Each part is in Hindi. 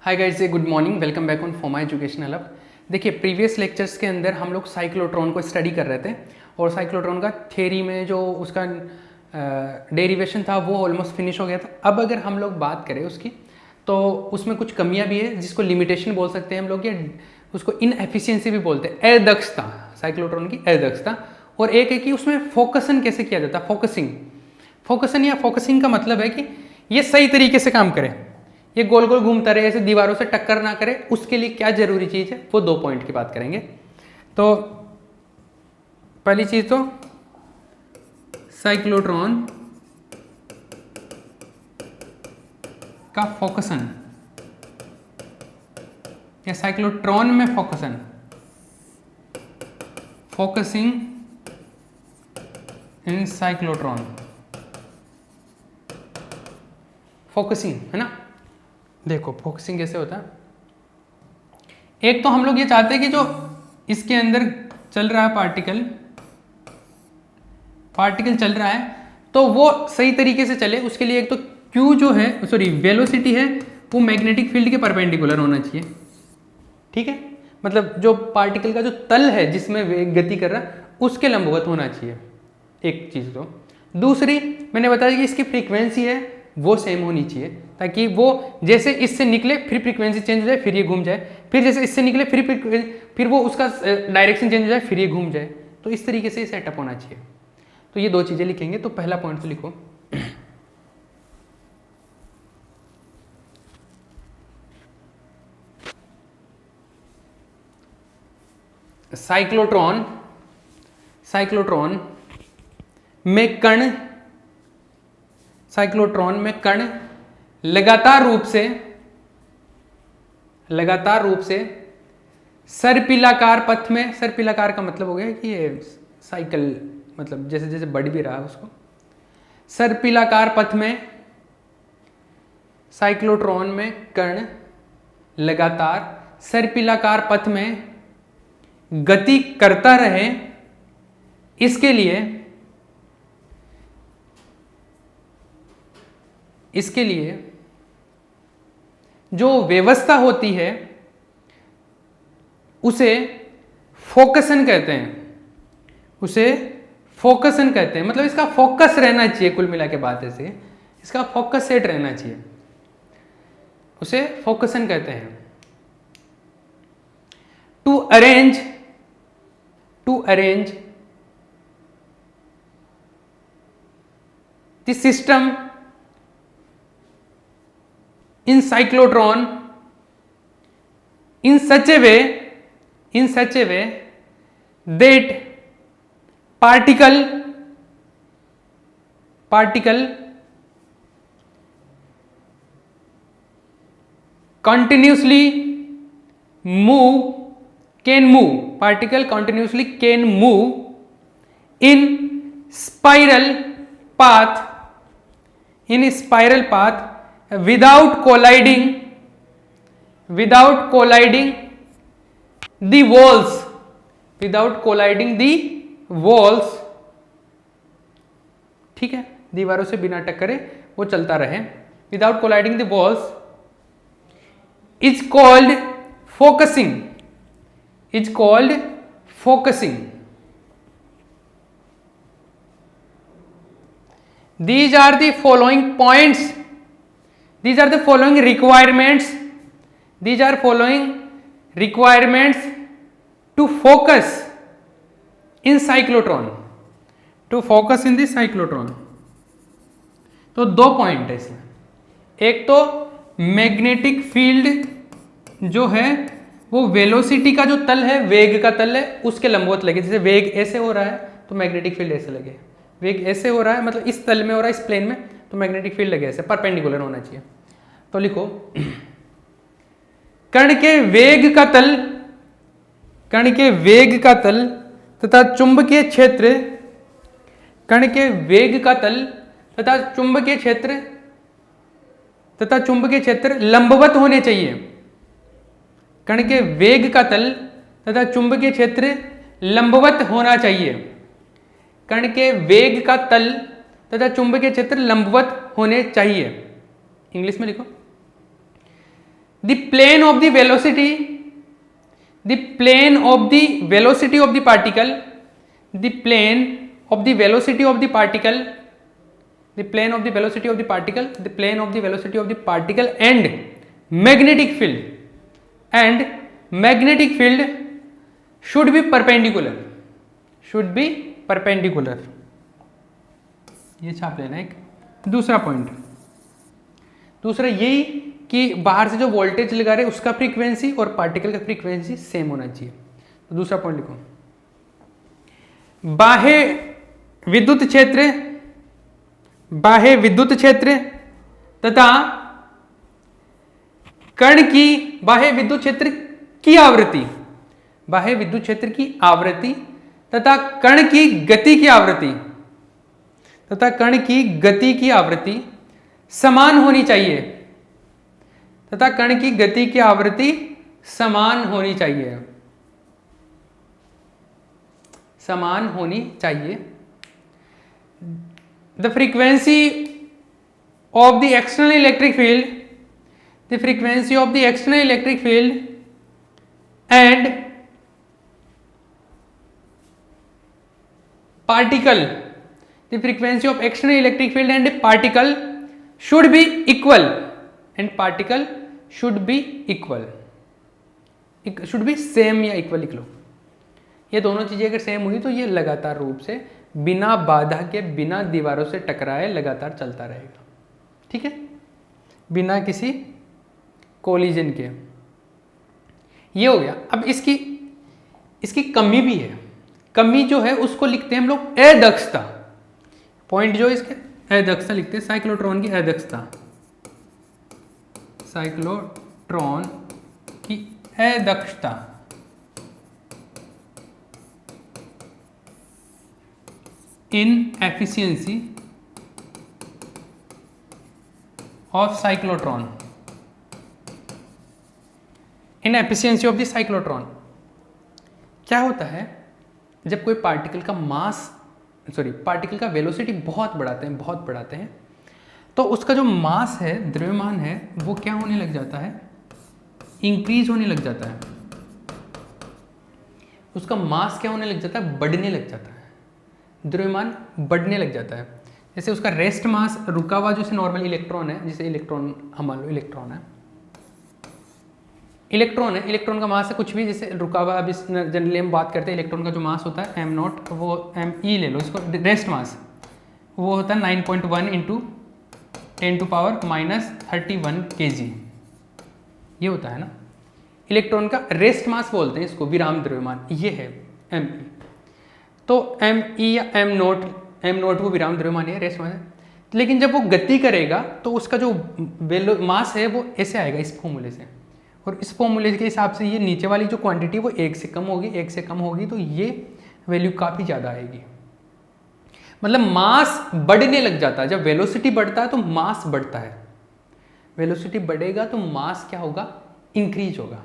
Hi guys, good morning, welcome back on फॉर्मा एजुकेशनल हब। देखिए, प्रीवियस लेक्चर्स के अंदर हम लोग साइक्लोट्रॉन को स्टडी कर रहे थे और साइक्लोट्रॉन का थ्योरी में जो उसका डेरिवेशन था वो ऑलमोस्ट फिनिश हो गया था। अब अगर हम लोग बात करें उसकी तो उसमें कुछ कमियां भी है जिसको लिमिटेशन बोल सकते हैं हम लोग, या उसको इनएफिशिएंसी भी बोलते हैं। अदक्षता, साइक्लोट्रॉन की अदक्षता। और एक है कि उसमें फोकसन कैसे किया जाता है, फोकसन या फोकसिंग का मतलब है कि ये सही तरीके से काम करे, ये गोल गोल घूमता रहे, ऐसे दीवारों से टक्कर ना करे, उसके लिए क्या जरूरी चीज है वो 2 पॉइंट की बात करेंगे। तो पहली चीज तो साइक्लोट्रॉन का फोकसन या साइक्लोट्रॉन में फोकसिंग इन साइक्लोट्रॉन, फोकसिंग है ना। देखो फोकसिंग कैसे होता है। एक तो हम लोग ये चाहते हैं कि जो इसके अंदर चल रहा है पार्टिकल चल रहा है तो वो सही तरीके से चले। उसके लिए एक तो Q जो है, सॉरी वेलोसिटी है, वो मैग्नेटिक फील्ड के परपेंडिकुलर होना चाहिए। ठीक है, मतलब जो पार्टिकल का जो तल है जिसमें वेग गति कर रहा है उसके लंबवत होना चाहिए, एक चीज। तो दूसरी मैंने बताया कि इसकी फ्रीक्वेंसी है वो सेम होनी चाहिए, ताकि वो जैसे इससे निकले फिर फ्रीक्वेंसी चेंज हो जाए, फिर ये घूम जाए, फिर जैसे इससे निकले फिर वो उसका डायरेक्शन चेंज हो जाए, फिर ये घूम जाए। तो इस तरीके से सेटअप होना चाहिए। तो ये 2 चीजें लिखेंगे। तो पहला पॉइंट तो लिखो, साइक्लोट्रॉन में कण लगातार रूप से सर्पिलाकार पथ में, सर्पिलाकार का मतलब हो गया कि ये साइकिल, मतलब जैसे जैसे बढ़ भी रहा है उसको, सर्पिलाकार पथ में साइक्लोट्रॉन में कण लगातार सर्पिलाकार पथ में गति करता रहे, इसके लिए जो व्यवस्था होती है उसे फोकसन कहते हैं। मतलब इसका फोकस रहना चाहिए, कुल मिला के बात ऐसे, इसका फोकस सेट रहना चाहिए, उसे फोकसन कहते हैं। To arrange the system in cyclotron in such a way that particle continuously can move in spiral path without colliding the walls, ठीक है, दीवारों से बिना टक्करे वो चलता रहे, without colliding the walls, is called focusing. These are the following points. These are the following requirements to focus in cyclotron. तो 2 पॉइंट है इसमें। एक तो मैग्नेटिक फील्ड जो है वो वेलोसिटी का जो तल है, वेग का तल है, उसके लंबवत लगे। जैसे वेग ऐसे हो रहा है तो मैग्नेटिक फील्ड ऐसे लगे, वेग ऐसे हो रहा है मतलब इस तल में हो रहा है, इस प्लेन में, तो मैग्नेटिक फील्ड लगे ऐसे, परपेंडिकुलर होना चाहिए। तो लिखो, कण के वेग का तल तथा चुंबकीय क्षेत्र लंबवत होने चाहिए। कण के वेग का तल तथा चुंबकीय क्षेत्र लंबवत होना चाहिए। कण के वेग का तल तथा चुंबकीय क्षेत्र लंबवत होने चाहिए। इंग्लिश में लिखो, the plane of the velocity, the plane of the velocity of the particle, the plane of the velocity of the particle, the plane of the velocity of the particle, the plane of the velocity of the particle and magnetic field, and magnetic field should be perpendicular, should be perpendicular. ये छाप लेना एक दूसरा पॉइंट। दूसरा यही कि बाहर से जो वोल्टेज लगा रहे उसका फ्रीक्वेंसी और पार्टिकल का फ्रीक्वेंसी सेम होना चाहिए। तो दूसरा पॉइंट लिखो, बाह्य विद्युत क्षेत्र, बाह्य विद्युत क्षेत्र तथा कण की, बाह्य विद्युत क्षेत्र की आवृत्ति, बाह्य विद्युत क्षेत्र की आवृत्ति तथा कण की गति की आवृत्ति, तथा कण की गति की आवृत्ति समान होनी चाहिए, तथा कण की गति की आवृत्ति समान होनी चाहिए, समान होनी चाहिए। The frequency of the external electric field, the frequency of the external electric field and particle, the frequency of external electric field and particle should be equal, and particle should be equal, should be same या equal लिख लो। ये दोनों चीजें अगर सेम हुई तो ये लगातार रूप से बिना बाधा के, बिना दीवारों से टकराए लगातार चलता रहेगा, ठीक है, बिना किसी कोलिजन के। ये हो गया। अब इसकी कमी भी है। कमी जो है उसको लिखते हैं हम लोग अदक्षता। पॉइंट जो इसके अदक्षता लिखते हैं, साइक्लोट्रॉन की अदक्षता, साइक्लोट्रॉन की अदक्षता, inefficiency of cyclotron, inefficiency of the cyclotron। क्या होता है जब कोई पार्टिकल का मास, पार्टिकल का वेलोसिटी बहुत बढ़ाते हैं तो उसका जो मास है, द्रव्यमान है, वो क्या होने लग जाता है, इंक्रीज होने लग जाता है। उसका मास क्या होने लग जाता है, बढ़ने लग जाता है, द्रव्यमान बढ़ने लग जाता है। जैसे उसका रेस्ट मास रुका हुआ जैसे नॉर्मल इलेक्ट्रॉन है, जैसे इलेक्ट्रॉन हम मान लो इलेक्ट्रॉन है, इलेक्ट्रॉन का मास है कुछ भी, जैसे रुका हुआ, अभी जनरली हम बात करते हैं इलेक्ट्रॉन का जो मास होता है m0, वो me ले लो इसको, रेस्ट मास वो होता है 9.1 इंटू 10⁻³ kg, ये होता है ना। इलेक्ट्रॉन का रेस्ट मास बोलते हैं इसको, विराम द्रव्यमान, ये है me। तो me या m0 वो विराम द्रव्यमान है, रेस्ट मास है। लेकिन जब वो गति करेगा तो उसका जो मास है वो ऐसे आएगा, इस फॉर्मूले से, और इस फॉर्मूले के हिसाब से ये नीचे वाली जो क्वांटिटी वो 1 से कम होगी, तो ये वैल्यू काफ़ी ज़्यादा आएगी। मतलब मास बढ़ने लग जाता है। जब वेलोसिटी बढ़ता है तो मास बढ़ता है, वेलोसिटी बढ़ेगा तो मास क्या होगा, इंक्रीज होगा।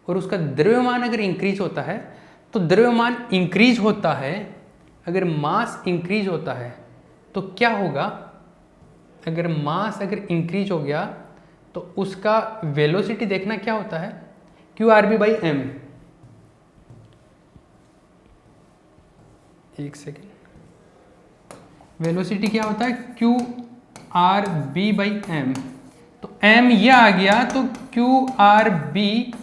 और उसका द्रव्यमान अगर इंक्रीज होता है तो द्रव्यमान इंक्रीज होता है, अगर मास इंक्रीज होता है तो क्या होगा, अगर मास इंक्रीज हो गया तो उसका वेलोसिटी देखना क्या होता है, qRb/m। एक सेकेंड, वेलोसिटी क्या होता है, qRb/m। तो m ये आ गया तो qRb/m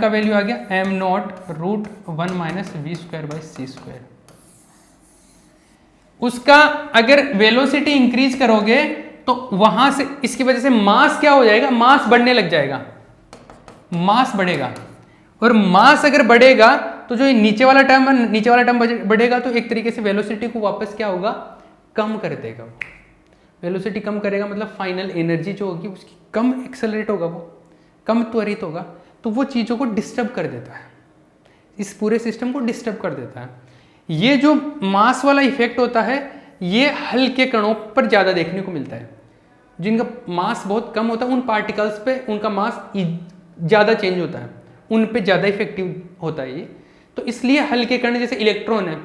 का वैल्यू आ गया m0√1 - v²/c²। उसका अगर वेलोसिटी इंक्रीज करोगे तो वहां से इसकी वजह से मास क्या हो जाएगा, मास बढ़ने लग जाएगा, मास बढ़ेगा। और मास अगर बढ़ेगा तो जो नीचे वाला टर्म बढ़ेगा तो एक तरीके से वेलोसिटी को वापस क्या होगा, कम कर देगा। वेलोसिटी कम करेगा मतलब फाइनल एनर्जी जो होगी उसकी कम एक्सेलरेट होगा, वो कम त्वरित होगा, तो वो चीज़ों को डिस्टर्ब कर देता है, इस पूरे सिस्टम को डिस्टर्ब कर देता है। ये जो मास वाला इफेक्ट होता है ये हल्के कणों पर ज़्यादा देखने को मिलता है। जिनका मास बहुत कम होता है उन पार्टिकल्स पे उनका मास ज़्यादा चेंज होता है, उन पे ज़्यादा इफेक्टिव होता है ये। तो इसलिए हल्के कण जैसे इलेक्ट्रॉन है,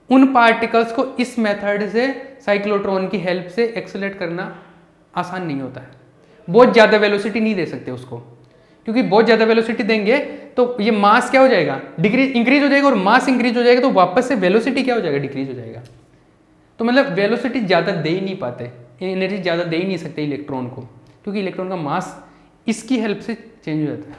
उन पार्टिकल्स को इस मेथड से साइक्लोट्रॉन की हेल्प से एक्सेलरेट करना आसान नहीं होता है, बहुत ज़्यादा वेलोसिटी नहीं दे सकते उसको। क्योंकि बहुत ज़्यादा वेलोसिटी देंगे तो ये मास क्या हो जाएगा, इंक्रीज हो जाएगा, और मास इंक्रीज हो जाएगा तो वापस से वेलोसिटी क्या हो जाएगा, डिक्रीज हो जाएगा। तो मतलब वेलोसिटी ज़्यादा दे ही नहीं पाते, एनर्जी ज़्यादा दे ही नहीं सकते इलेक्ट्रॉन को, क्योंकि इलेक्ट्रॉन का मास इसकी हेल्प से चेंज हो जाता है।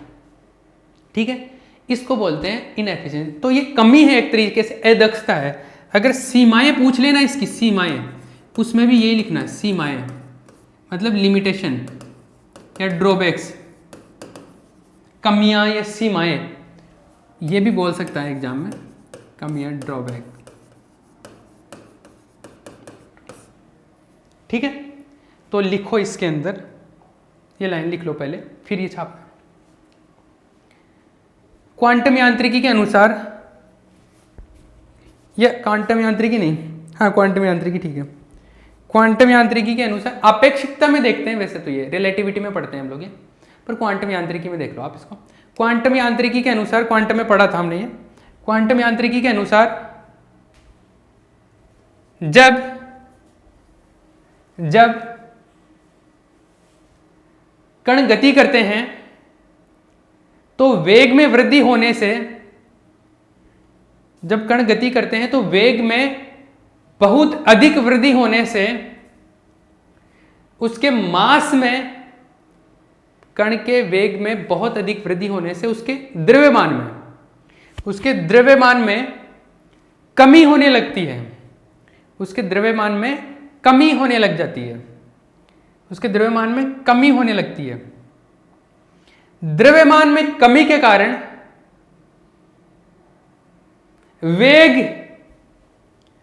ठीक है, इसको बोलते हैं इनएफिशिएंसी। तो ये कमी है एक तरीके से, अदक्षता है। अगर सीमाएं पूछ लेना इसकी, सीमाएं, उसमें भी यही लिखना है, सीमाएं मतलब लिमिटेशन या ड्रॉबैक्स, कमियां या सीमाएं, ये भी बोल सकता है एग्जाम में, कमियां, ड्रॉबैक। ठीक है, तो लिखो इसके अंदर ये लाइन लिख लो पहले, फिर ये छापना। क्वांटम यांत्रिकी के अनुसार, या क्वांटम यांत्रिकी नहीं, हाँ क्वांटम यांत्रिकी ठीक है, क्वांटम यांत्रिकी के अनुसार आपेक्षिकता में देखते हैं, वैसे तो ये रिलेटिविटी में पढ़ते हैं हम लोग ये, पर क्वांटम यांत्रिकी में देख लो आप इसको। क्वांटम यांत्रिकी के अनुसार, क्वांटम में पढ़ा था हमने ये, क्वांटम यांत्रिकी के अनुसार जब कण गति करते हैं तो वेग में वृद्धि होने से, जब कण गति करते हैं तो वेग में बहुत अधिक वृद्धि होने से उसके मास में, कण के वेग में बहुत अधिक वृद्धि होने से उसके द्रव्यमान में कमी होने लगती है, उसके द्रव्यमान में कमी होने लग जाती है, उसके द्रव्यमान में कमी होने लगती है। द्रव्यमान में कमी के कारण वेग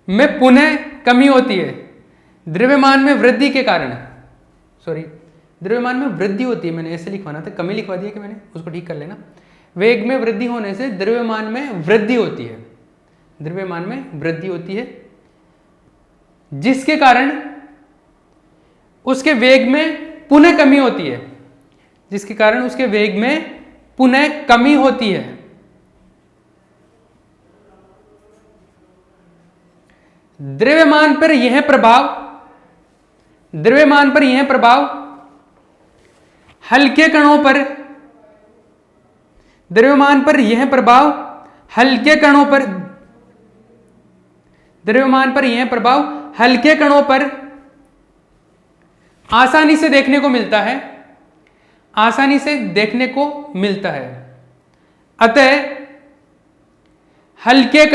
में पुनः कमी होती है। द्रव्यमान में वृद्धि के कारण, सॉरी, द्रव्यमान में वृद्धि होती है, मैंने ऐसे लिखवाना था, कमी लिखवा दिया कि मैंने, उसको ठीक कर लेना। वेग में वृद्धि होने से द्रव्यमान में वृद्धि होती है, द्रव्यमान में वृद्धि होती है, जिसके कारण उसके वेग में पुनः कमी होती है, जिसके कारण उसके वेग में पुनः कमी होती है। द्रव्यमान पर यह प्रभाव हल्के कणों पर, द्रव्यमान पर यह प्रभाव हल्के कणों पर आसानी से देखने को मिलता है, अतः हल्के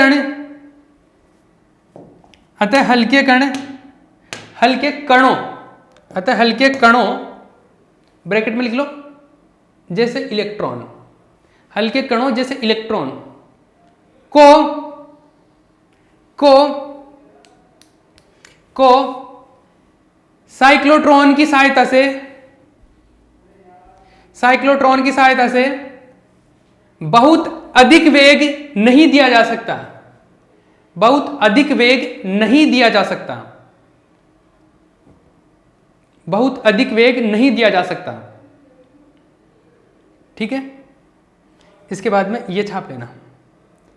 कणों ब्रैकेट में लिख लो, जैसे इलेक्ट्रॉन, हल्के कणों जैसे इलेक्ट्रॉन को साइक्लोट्रॉन की सहायता से बहुत अधिक वेग नहीं दिया जा सकता, ठीक है। इसके बाद में ये छाप लेना,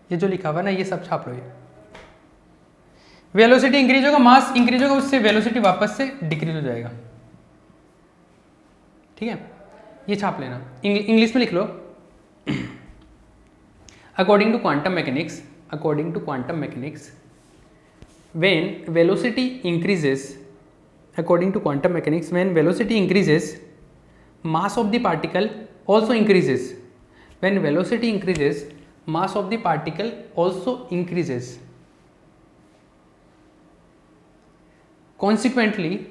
ये जो लिखा हुआ ना, ये सब छाप लो। ये वेलोसिटी इंक्रीज होगा, मास इंक्रीज होगा, उससे वेलोसिटी वापस से डिक्रीज हो जाएगा। ठीक है, ये छाप लेना, इंग्लिश में लिख लो। According to quantum mechanics when velocity increases, mass of the particle also increases. When velocity increases, mass of the particle also increases. Consequently,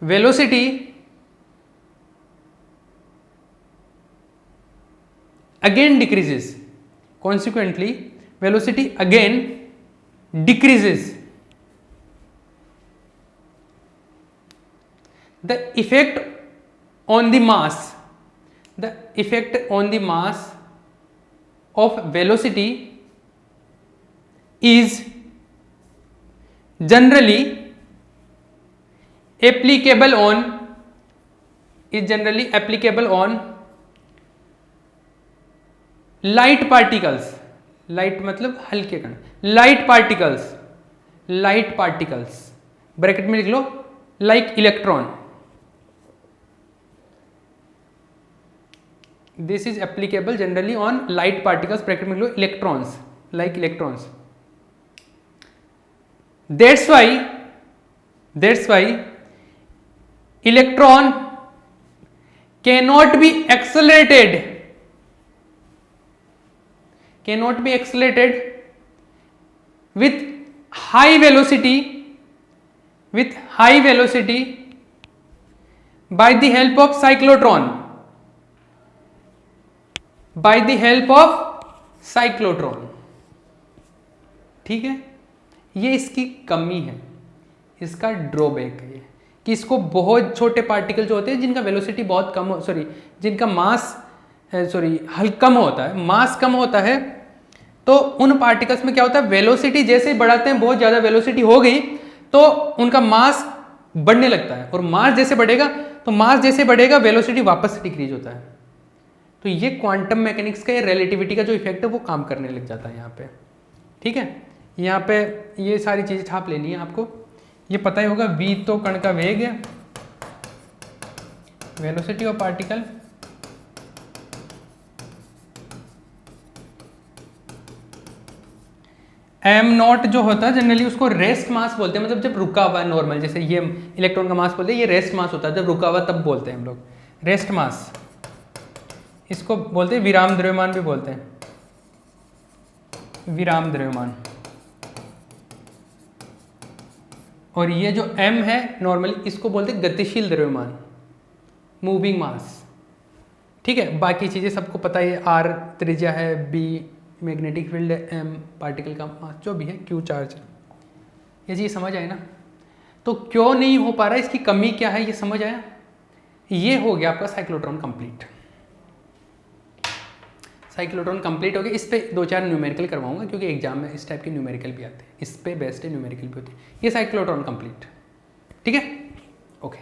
velocity again decreases. The effect on the mass of velocity is generally applicable on light particles. Light मतलब हल्के कण, लाइट पार्टिकल्स ब्रैकेट में लिख लो, like electron. This is applicable generally on light particles, bracket में लिखो electrons, like electrons. That's why electron cannot be accelerated with high velocity by the help of cyclotron. ठीक है, ये इसकी कमी है, इसका ड्रॉबैक है कि इसको बहुत छोटे पार्टिकल जो होते हैं जिनका वेलोसिटी बहुत कम हो, जिनका मास कम होता है, मास कम होता है, तो उन पार्टिकल्स में क्या होता है, वेलोसिटी जैसे ही बढ़ाते हैं, बहुत ज़्यादा वेलोसिटी हो गई तो उनका मास बढ़ने लगता है, और मास जैसे बढ़ेगा वेलोसिटी वापस डिक्रीज होता है. तो ये क्वांटम मैकेनिक्स का, ये रिलेटिविटी का जो इफेक्ट है वो काम करने लग जाता है यहाँ पे. ठीक है, यहाँ पे ये सारी चीज़ें छाप लेनी है आपको. ये पता ही होगा, v तो कण का वेग है, velocity of particle, m not जो होता है जनरली उसको रेस्ट मास बोलते हैं, मतलब जब रुका हुआ है नॉर्मल, जैसे ये इलेक्ट्रॉन का मास बोलते हैं, ये रेस्ट मास होता है, जब रुका हुआ तब बोलते हैं हम लोग रेस्ट मास. इसको बोलते हैं विराम द्रव्यमान भी बोलते हैं, विराम द्रव्यमान. और ये जो m है नॉर्मली इसको बोलते हैं गतिशील द्रव्यमान, मूविंग मास. ठीक है, बाकी चीज़ें सबको पता है, r त्रिज्या है, b मैग्नेटिक फील्ड है, m पार्टिकल का मास जो भी है, q चार्ज. ये चीज़ समझ आए ना. तो क्यों नहीं हो पा रहा, इसकी कमी क्या है, ये समझ आया. ये हो गया आपका साइक्लोट्रॉन कंप्लीट. साइक्लोट्रॉन कंप्लीट हो गया. इस पे 2-4 न्यूमेरिकल करवाऊंगा क्योंकि एग्जाम में इस टाइप के न्यूमेरिकल भी आते हैं, इस पे बेस्ट है, न्यूमेरिकल भी होते हैं. ये साइक्लोट्रॉन कंप्लीट. ठीक है, ओके.